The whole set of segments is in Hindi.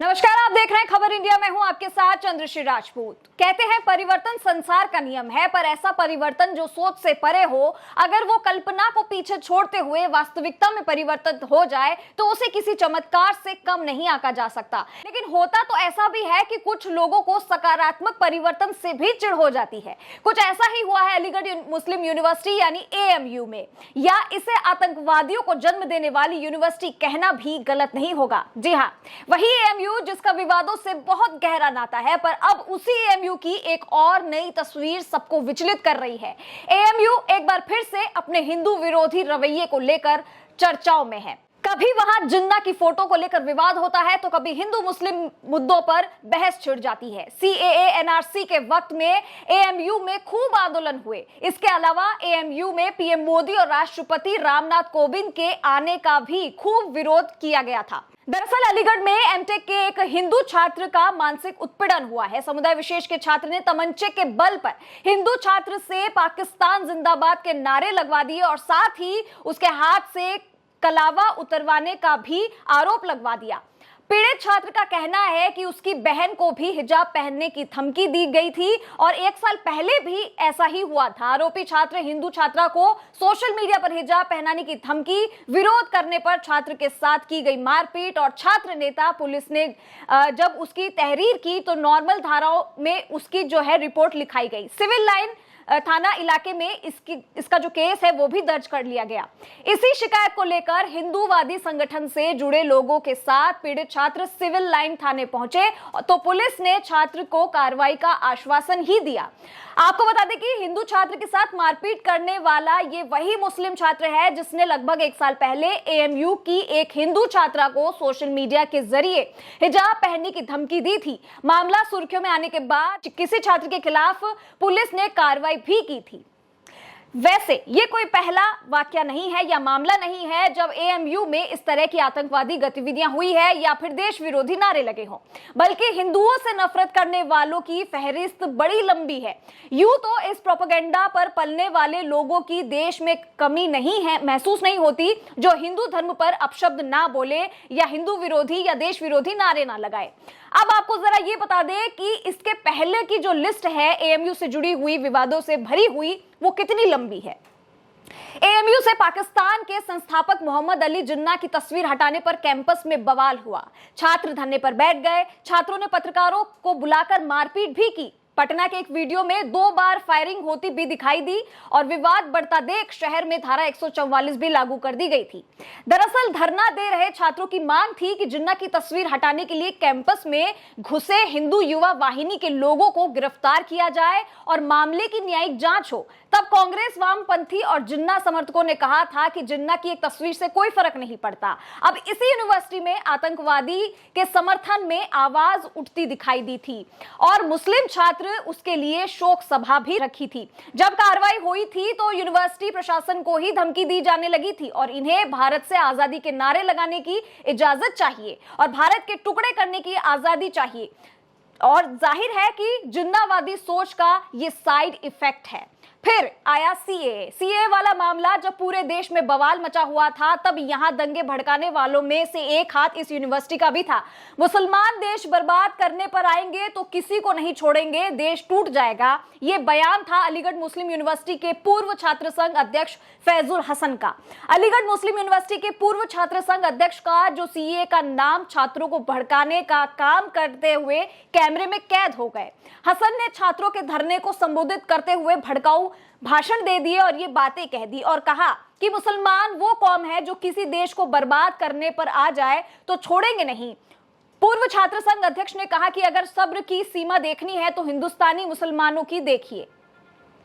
नमस्कार, आप देख रहे हैं खबर इंडिया। मैं हूं आपके साथ चंद्रश्री राजपूत। कहते हैं परिवर्तन संसार का नियम है, पर ऐसा परिवर्तन जो सोच से परे हो, अगर वो कल्पना को पीछे छोड़ते हुए वास्तविकता में परिवर्तन हो जाए तो उसे किसी चमत्कार से कम नहीं आंका जा सकता। लेकिन होता तो ऐसा भी है कि कुछ लोगों को सकारात्मक परिवर्तन से भी चिढ़ हो जाती है। कुछ ऐसा ही हुआ है अलीगढ़ मुस्लिम यूनिवर्सिटी यानी AMU में, या इसे आतंकवादियों को जन्म देने वाली यूनिवर्सिटी कहना भी गलत नहीं होगा। जी हाँ, वही AMU जिसका विवादों से बहुत गहरा नाता है, पर अब उसी AMU की एक और नई तस्वीर सबको विचलित कर रही है। AMU एक बार फिर से अपने हिंदू विरोधी रवैये को लेकर चर्चाओं में है। कभी वहां जिन्ना की फोटो को लेकर विवाद होता है तो कभी हिंदू मुस्लिम मुद्दों पर बहस छिड़ जाती है। CAA NRC के वक्त में AMU में खूब आंदोलन हुए। इसके अलावा AMU में PM मोदी और राष्ट्रपति रामनाथ कोविंद के आने का भी खूब विरोध किया गया था। दरअसल अलीगढ़ में MTech के एक हिंदू छात्र का मानसिक उत्पीड़न हुआ है। समुदाय विशेष के छात्र ने तमंचे के बल पर हिंदू छात्र से पाकिस्तान जिंदाबाद के नारे लगवा दिए और साथ ही उसके हाथ से कलावा उतरवाने का भी आरोप लगवा दिया। पीड़ित छात्र का कहना है कि उसकी बहन को भी हिजाब पहनने की धमकी दी गई थी और 1 साल पहले भी ऐसा ही हुआ था। आरोपी छात्र हिंदू छात्रा को सोशल मीडिया पर हिजाब पहनाने की धमकी, विरोध करने पर छात्र के साथ की गई मारपीट और छात्र नेता पुलिस ने जब उसकी तहरीर की तो नॉर्मल धाराओं में उसकी जो है रिपोर्ट लिखाई गई। सिविल लाइन थाना इलाके में इसका जो केस है वो भी दर्ज कर लिया गया। इसी शिकायत को लेकर हिंदूवादी संगठन से जुड़े लोगों के साथ पीड़ित छात्र सिविल लाइन थाने पहुंचे तो पुलिस ने छात्र को कार्रवाई का आश्वासन ही दिया। आपको बता दें कि हिंदू छात्र के साथ मारपीट करने वाला ये वही मुस्लिम छात्र है जिसने लगभग 1 साल पहले AMU की एक हिंदू छात्रा को सोशल मीडिया के जरिए हिजाब पहनने की धमकी दी थी। मामला सुर्खियों में आने के बाद किसी छात्र के खिलाफ पुलिस ने कार्रवाई भी की थी। वैसे ये कोई पहला वाकया नहीं है या मामला नहीं है जब AMU में इस तरह की आतंकवादी गतिविधियां हुई है या फिर देश विरोधी नारे लगे हों, बल्कि हिंदुओं से नफरत करने वालों की फहरिस्त बड़ी लंबी है। यूं तो इस प्रोपेगेंडा पर पलने वाले लोगों की देश में कमी नहीं है, महसूस नहीं होती, जो हिंदू धर्म पर अपशब्द ना बोले या हिंदू विरोधी या देश विरोधी नारे ना लगाए। अब आपको जरा ये बता दें कि इसके पहले की जो लिस्ट है AMU से जुड़ी हुई विवादों से भरी हुई, वो कितनी लंबी है। AMU से पाकिस्तान के संस्थापक मोहम्मद अली जिन्ना की तस्वीर हटाने पर कैंपस में बवाल हुआ। छात्र धरने पर बैठ गए। छात्रों ने पत्रकारों को बुलाकर मारपीट भी की। पटना के एक वीडियो में 2 बार फायरिंग होती भी दिखाई दी और विवाद बढ़ता देख शहर में धारा 144 भी लागू कर दी गई थी। दरअसल धरना दे रहे छात्रों की मांग थी कि जिन्ना की तस्वीर हटाने के लिए कैंपस में घुसे हिंदू युवा वाहिनी के लोगों को गिरफ्तार किया जाए और मामले की न्यायिक जांच हो। तब कांग्रेस, वामपंथी और जिन्ना समर्थकों ने कहा था कि जिन्ना की एक तस्वीर से कोई फर्क नहीं पड़ता। अब इसी यूनिवर्सिटी में आतंकवादी के समर्थन में आवाज उठती दिखाई दी थी और मुस्लिम छात्र उसके लिए शोक सभा भी रखी थी। जब कार्रवाई हुई थी तो यूनिवर्सिटी प्रशासन को ही धमकी दी जाने लगी थी और इन्हें भारत से आजादी के नारे लगाने की इजाजत चाहिए और भारत के टुकड़े करने की आजादी चाहिए। और जाहिर है कि जिन्नावादी सोच का ये साइड इफेक्ट है। फिर आया CAA वाला मामला। जब पूरे देश में बवाल मचा हुआ था तब यहां दंगे भड़काने वालों में से एक हाथ इस यूनिवर्सिटी का भी था। मुसलमान देश बर्बाद करने पर आएंगे तो किसी को नहीं छोड़ेंगे, देश टूट जाएगा, ये बयान था अलीगढ़ मुस्लिम यूनिवर्सिटी के पूर्व छात्र संघ अध्यक्ष फैजुल हसन का। अलीगढ़ मुस्लिम यूनिवर्सिटी के पूर्व छात्र संघ अध्यक्ष का जो CAA का नाम छात्रों को भड़काने का काम करते हुए कैमरे में कैद हो गए। हसन ने छात्रों के धरने को संबोधित करते हुए भड़काऊ भाषण दे दिए और ये बातें कह दी और कहा कि मुसलमान वो कौम है जो किसी देश को बर्बाद करने पर आ जाए तो छोड़ेंगे नहीं। पूर्व छात्र संघ अध्यक्ष ने कहा कि अगर सब्र की सीमा देखनी है तो हिंदुस्तानी मुसलमानों की देखिए।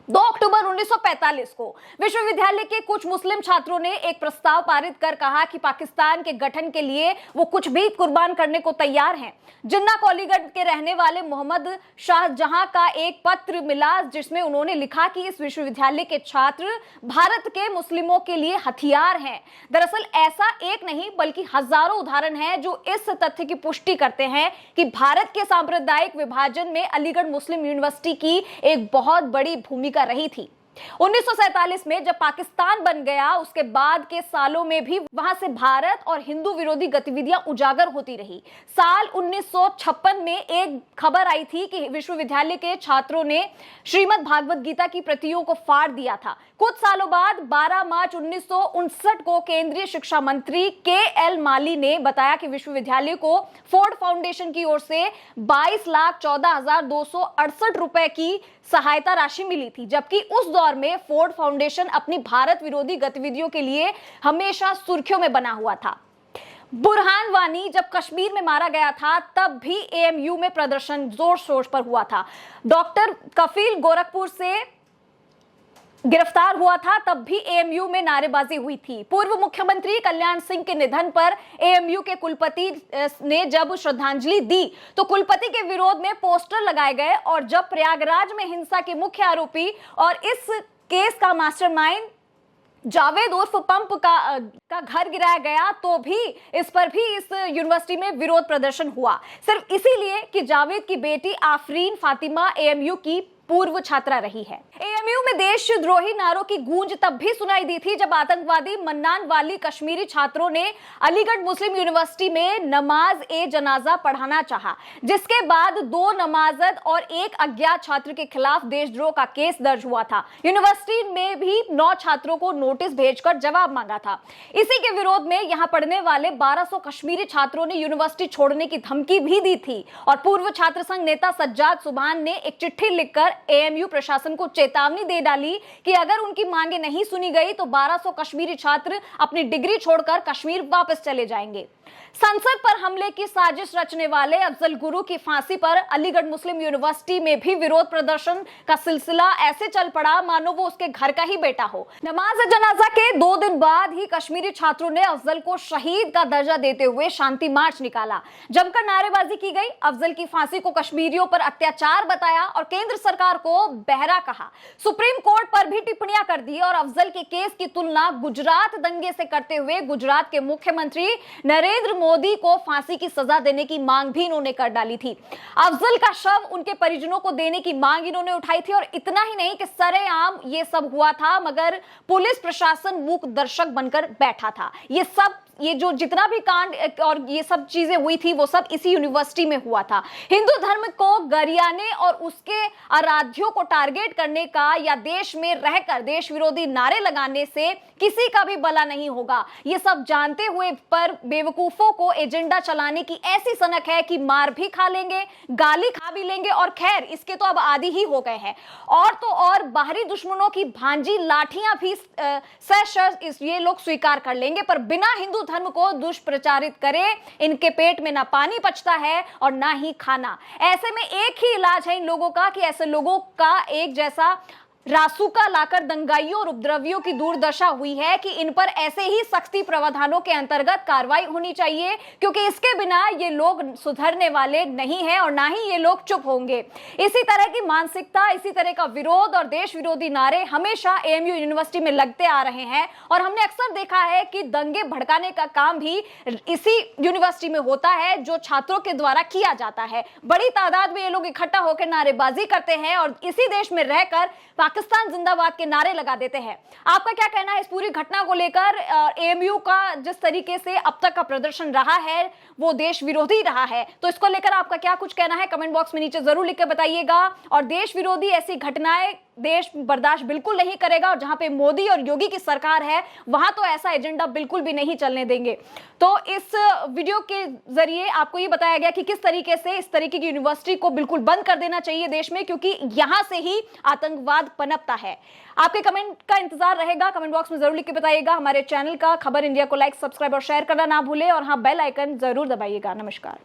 2 अक्टूबर 1945 को विश्वविद्यालय के कुछ मुस्लिम छात्रों ने एक प्रस्ताव पारित कर कहा कि पाकिस्तान के गठन के लिए वो कुछ भी कुर्बान करने को तैयार हैं। जिन्ना को अलीगढ़ के रहने वाले मोहम्मद शाहजहां का एक पत्र मिला जिसमें उन्होंने लिखा कि इस विश्वविद्यालय के छात्र भारत के मुस्लिमों के लिए हथियार हैं। दरअसल ऐसा एक नहीं बल्कि हजारों उदाहरण हैं जो इस तथ्य की पुष्टि करते हैं कि भारत के सांप्रदायिक विभाजन में अलीगढ़ मुस्लिम यूनिवर्सिटी की एक बहुत बड़ी भूमिका रही थी। 1947 में जब पाकिस्तान बन गया, उसके बाद के सालों में भी वहां से भारत और हिंदू विरोधी गतिविधियां उजागर होती रही। साल 1956 में एक खबर आई थी कि विश्वविद्यालय के छात्रों ने श्रीमद् भागवत गीता की प्रतियों को फाड़ दिया था। कुछ सालों बाद 12 मार्च 1959 को केंद्रीय शिक्षा मंत्री के.एल. माली ने बताया कि विश्वविद्यालय को फोर्ड फाउंडेशन की ओर से 22,14,268 रुपए की सहायता राशि मिली थी, जबकि उस दौर में फोर्ड फाउंडेशन अपनी भारत विरोधी गतिविधियों के लिए हमेशा सुर्खियों में बना हुआ था। बुरहान वानी जब कश्मीर में मारा गया था, तब भी एएमयू में प्रदर्शन जोर शोर पर हुआ था। डॉक्टर कफील गोरखपुर से गिरफ्तार हुआ था, तब भी एएमयू में नारेबाजी हुई थी। पूर्व मुख्यमंत्री कल्याण सिंह के निधन पर एएमयू के कुलपति ने जब श्रद्धांजलि दी तो कुलपति के विरोध में पोस्टर लगाए गए, और जब प्रयागराज में हिंसा के मुख्य आरोपी और इस केस का मास्टरमाइंड जावेद उर्फ पंप का घर गिराया गया, तो भी इस यूनिवर्सिटी में विरोध प्रदर्शन हुआ, सिर्फ इसीलिए कि जावेद की बेटी आफरीन फातिमा एएमयू की पूर्व छात्रा रही है। एएमयू में देशद्रोही नारों की गूंज तब भी सुनाई दी थी जब आतंकवादी मन्नान वाली कश्मीरी छात्रों ने अलीगढ़ मुस्लिम यूनिवर्सिटी में नमाज ए जनाजा पढ़ाना चाहा, जिसके बाद 2 नमाजद और 1 अज्ञात छात्र के खिलाफ देशद्रोह का केस दर्ज हुआ था। यूनिवर्सिटी में भी 9 छात्रों को नोटिस भेजकर जवाब मांगा था। इसी के विरोध में यहां पढ़ने वाले 1200 कश्मीरी छात्रों ने यूनिवर्सिटी छोड़ने की धमकी भी दी थी, और पूर्व छात्र संघ नेता सज्जाद सुभान ने एक चिट्ठी लिखकर एएमयू प्रशासन को चेतावनी दे डाली कि अगर उनकी मांगे नहीं सुनी गई तो 1200 कश्मीरी छात्र अपनी डिग्री छोड़कर कश्मीर वापस चले जाएंगे। संसद पर हमले की साजिश रचने वाले अफजल गुरु की फांसी पर अलीगढ़ मुस्लिम यूनिवर्सिटी में भी विरोध प्रदर्शन का सिलसिला ऐसे चल पड़ा मानो वो उसके घर का ही बेटा हो। नमाज जनाजा के 2 दिन बाद ही कश्मीरी छात्रों ने अफजल को शहीद का दर्जा देते हुए शांति मार्च निकाला। जमकर नारेबाजी की गई, अफजल की फांसी को कश्मीरियों पर अत्याचार बताया और केंद्र सरकार को बहरा कहा। सुप्रीम कोर्ट पर भी टिप्पणियां कर दी और अफजल के केस की तुलना गुजरात दंगे से करते हुए गुजरात के मुख्यमंत्री नरेंद्र मोदी को फांसी की सजा देने की मांग भी इन्होंने कर डाली थी। अफजल का शव उनके परिजनों को देने की मांग इन्होंने उठाई थी, और इतना ही नहीं कि सरेआम ये सब हुआ था, मगर पुलिस प्रशासन मूक दर्शक बनकर बैठा था। ये जो जितना भी कांड और ये सब चीजें हुई थी वो सब इसी यूनिवर्सिटी में हुआ था। हिंदू धर्म को गरियाने और उसके आराध्यों को टारगेट करने का या देश में रहकर देश विरोधी नारे लगाने से किसी का भी भला नहीं होगा, ये सब जानते हुए पर बेवकूफों को एजेंडा चलाने की ऐसी सनक है कि मार भी खा लेंगे, गाली खा भी लेंगे, और खैर इसके तो अब आदी ही हो गए हैं। और तो और बाहरी दुश्मनों की भांजी लाठियां भी सशस्त्र ये लोग स्वीकार कर लेंगे, पर बिना हिंदू धर्म को दुष्प्रचारित करे इनके पेट में ना पानी पचता है और ना ही खाना। ऐसे में एक ही इलाज है इन लोगों का कि ऐसे लोगों का एक जैसा रासुका लाकर दंगाइयों और उपद्रवियों की दुर्दशा हुई है कि इन पर ऐसे ही सख्ती प्रावधानों के अंतर्गत कार्रवाई होनी चाहिए, क्योंकि इसके बिना ये लोग सुधरने वाले नहीं हैं और ना ही ये लोग चुप होंगे। इसी तरह की मानसिकता, इसी तरह का विरोध और देश विरोधी नारे हमेशा एएमयू यूनिवर्सिटी में लगते आ रहे हैं, और हमने अक्सर देखा है कि दंगे भड़काने का काम भी इसी यूनिवर्सिटी में होता है, जो छात्रों के द्वारा किया जाता है। बड़ी तादाद में ये लोग इकट्ठा होकर नारेबाजी करते हैं और इसी देश में रहकर पाकिस्तान जिंदाबाद के नारे लगा देते हैं। आपका क्या कहना है इस पूरी घटना को लेकर? एएमयू का जिस तरीके से अब तक का प्रदर्शन रहा है वो देश विरोधी रहा है, तो इसको लेकर आपका क्या कुछ कहना है कमेंट बॉक्स में नीचे जरूर लिख के बताइएगा। और देश विरोधी ऐसी घटनाएं देश बर्दाश्त बिल्कुल नहीं करेगा, और जहां पे मोदी और योगी की सरकार है वहां तो ऐसा एजेंडा बिल्कुल भी नहीं चलने देंगे। तो इस वीडियो के जरिए आपको ये बताया गया कि किस तरीके से इस तरीके की यूनिवर्सिटी को बिल्कुल बंद कर देना चाहिए देश में, क्योंकि यहां से ही आतंकवाद पनपता है। आपके कमेंट का इंतजार रहेगा, कमेंट बॉक्स में जरूर लिख के बताइएगा। हमारे चैनल का खबर इंडिया को लाइक, सब्सक्राइब और शेयर करना ना भूले, और हाँ बेल आइकन जरूर दबाइएगा। नमस्कार।